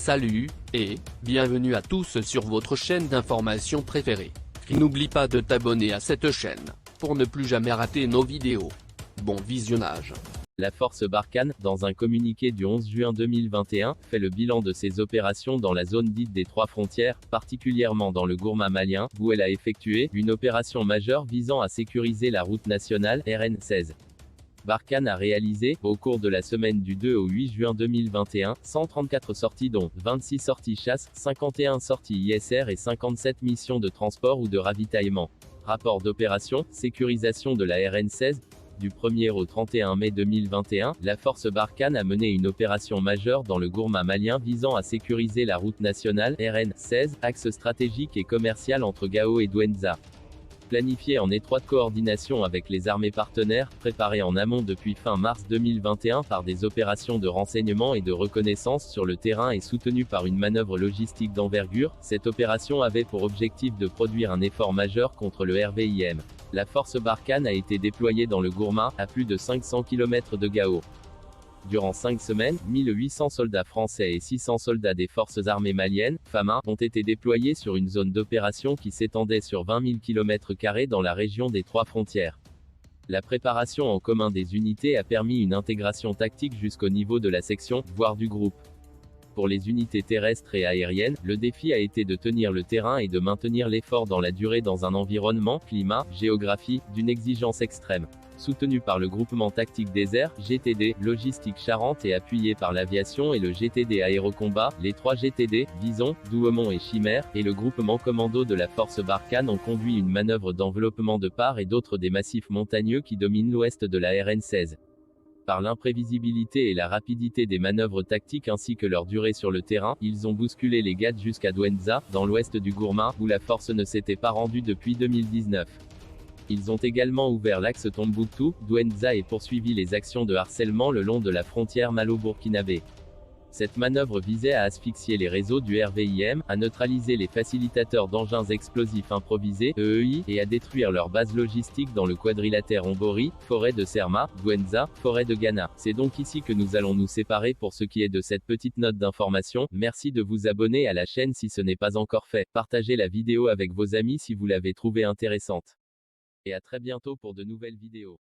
Salut, et bienvenue à tous sur votre chaîne d'information préférée. N'oublie pas de t'abonner à cette chaîne, pour ne plus jamais rater nos vidéos. Bon visionnage. La force Barkhane, dans un communiqué du 11 juin 2021, fait le bilan de ses opérations dans la zone dite des Trois Frontières, particulièrement dans le Gourma malien, où elle a effectué une opération majeure visant à sécuriser la route nationale RN16. Barkhane a réalisé, au cours de la semaine du 2 au 8 juin 2021, 134 sorties dont 26 sorties chasse, 51 sorties ISR et 57 missions de transport ou de ravitaillement. Rapport d'opération, sécurisation de la RN16. Du 1er au 31 mai 2021, la force Barkhane a mené une opération majeure dans le Gourma malien visant à sécuriser la route nationale RN16, axe stratégique et commercial entre Gao et Douentza. Planifiée en étroite coordination avec les armées partenaires, préparée en amont depuis fin mars 2021 par des opérations de renseignement et de reconnaissance sur le terrain et soutenue par une manœuvre logistique d'envergure, cette opération avait pour objectif de produire un effort majeur contre le RVIM. La force Barkhane a été déployée dans le Gourma, à plus de 500 km de Gao. Durant 5 semaines, 1800 soldats français et 600 soldats des forces armées maliennes, FAMA, ont été déployés sur une zone d'opération qui s'étendait sur 20 000 km² dans la région des Trois Frontières. La préparation en commun des unités a permis une intégration tactique jusqu'au niveau de la section, voire du groupe. Pour les unités terrestres et aériennes, le défi a été de tenir le terrain et de maintenir l'effort dans la durée dans un environnement, climat, géographie, d'une exigence extrême. Soutenu par le groupement tactique des airs, GTD, logistique Charente et appuyé par l'aviation et le GTD aérocombat, les 3 GTD, Vison, Douaumont et Chimère, et le groupement commando de la force Barkhane ont conduit une manœuvre d'enveloppement de part et d'autre des massifs montagneux qui dominent l'ouest de la RN16. Par l'imprévisibilité et la rapidité des manœuvres tactiques ainsi que leur durée sur le terrain, ils ont bousculé les Gades jusqu'à Douentza, dans l'ouest du Gourma, où la force ne s'était pas rendue depuis 2019. Ils ont également ouvert l'axe Tombouctou, Douentza et poursuivi les actions de harcèlement le long de la frontière malo-burkinabé. Cette manœuvre visait à asphyxier les réseaux du RVIM, à neutraliser les facilitateurs d'engins explosifs improvisés, EEI, et à détruire leur base logistique dans le quadrilatère Ombori, forêt de Serma, Douentza, forêt de Ghana. C'est donc ici que nous allons nous séparer pour ce qui est de cette petite note d'information. Merci de vous abonner à la chaîne si ce n'est pas encore fait. Partagez la vidéo avec vos amis si vous l'avez trouvée intéressante. Et à très bientôt pour de nouvelles vidéos.